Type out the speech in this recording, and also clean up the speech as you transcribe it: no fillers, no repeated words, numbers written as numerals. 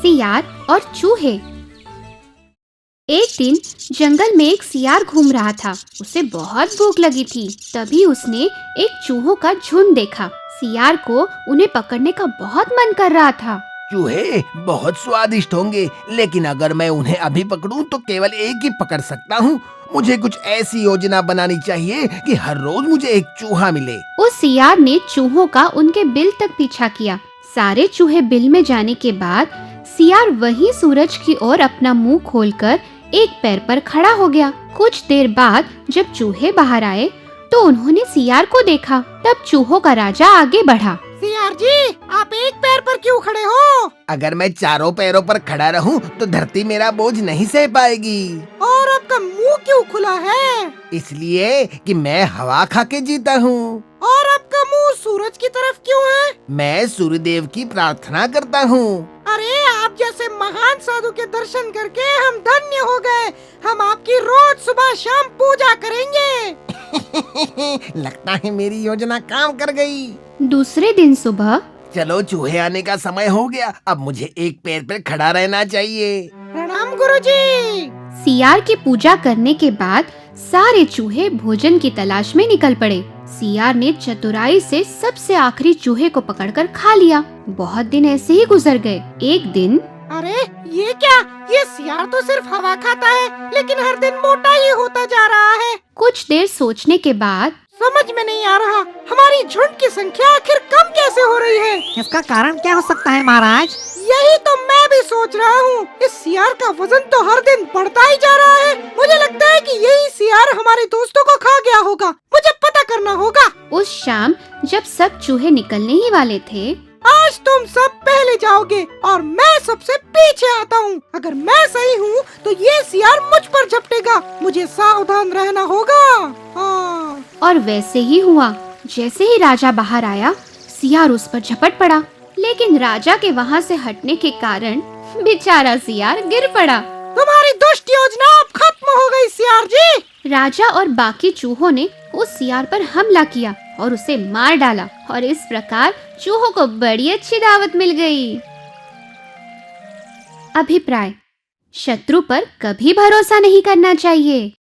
सियार और चूहे। एक दिन जंगल में एक सियार घूम रहा था। उसे बहुत भूख लगी थी। तभी उसने एक चूहों का झुंड देखा। सियार को उन्हें पकड़ने का बहुत मन कर रहा था। चूहे बहुत स्वादिष्ट होंगे, लेकिन अगर मैं उन्हें अभी पकड़ूं तो केवल एक ही पकड़ सकता हूँ। मुझे कुछ ऐसी योजना बनानी चाहिए कि हर रोज मुझे एक चूहा मिले। उस सियार ने चूहों का उनके बिल तक पीछा किया। सारे चूहे बिल में जाने के बाद सियार वहीं सूरज की ओर अपना मुंह खोलकर एक पैर पर खड़ा हो गया। कुछ देर बाद जब चूहे बाहर आए तो उन्होंने सियार को देखा। तब चूहों का राजा आगे बढ़ा। सियार जी, आप एक पैर पर क्यों खड़े हो? अगर मैं चारों पैरों पर खड़ा रहूं तो धरती मेरा बोझ नहीं सह पाएगी। और आपका मुंह क्यों खुला है? इसलिए कि मैं हवा खा के जीता हूँ। और आपका मुंह सूरज की तरफ क्यों है? मैं सूर्यदेव की प्रार्थना करता हूँ। अरे, आप जैसे महान साधु के दर्शन करके हम धन्य हो गए। हम आपकी रोज सुबह शाम पूजा करेंगे। लगता है मेरी योजना काम कर गई। दूसरे दिन सुबह चलो, चूहे आने का समय हो गया। अब मुझे एक पैर पर खड़ा रहना चाहिए। प्रणाम गुरुजी। सियार की पूजा करने के बाद सारे चूहे भोजन की तलाश में निकल पड़े। सियार ने चतुराई से सबसे आखिरी चूहे को पकड़कर खा लिया। बहुत दिन ऐसे ही गुजर गए। एक दिन अरे, ये क्या? ये सियार तो सिर्फ हवा खाता है, लेकिन हर दिन मोटा ही होता जा रहा है। कुछ देर सोचने के बाद समझ में नहीं आ रहा, हमारी झुंड की संख्या आखिर कम कैसे हो रही है? इसका कारण क्या हो सकता है महाराज? यही तो मैं भी सोच रहा हूँ। इस सियार का वजन तो हर दिन बढ़ता ही जा रहा है। मुझे लगता है कि यही सियार हमारे दोस्तों को खा गया होगा। मुझे पता करना होगा। उस शाम जब सब चूहे निकलने ही वाले थे, आज तुम सब पहले जाओगे और मैं सबसे पीछे आता हूँ। अगर मैं सही हूँ तो ये सियार मुझ पर झपटेगा। मुझे सावधान रहना होगा। हाँ। और वैसे ही हुआ। जैसे ही राजा बाहर आया, सियार उस पर झपट पड़ा। लेकिन राजा के वहाँ से हटने के कारण बेचारा सियार गिर पड़ा। तुम्हारी दुष्ट योजना अब खत्म हो गई सियार जी। राजा और बाकी चूहों ने उस सियार पर हमला किया और उसे मार डाला। और इस प्रकार चूहों को बड़ी अच्छी दावत मिल गई। अभिप्राय: शत्रु पर कभी भरोसा नहीं करना चाहिए।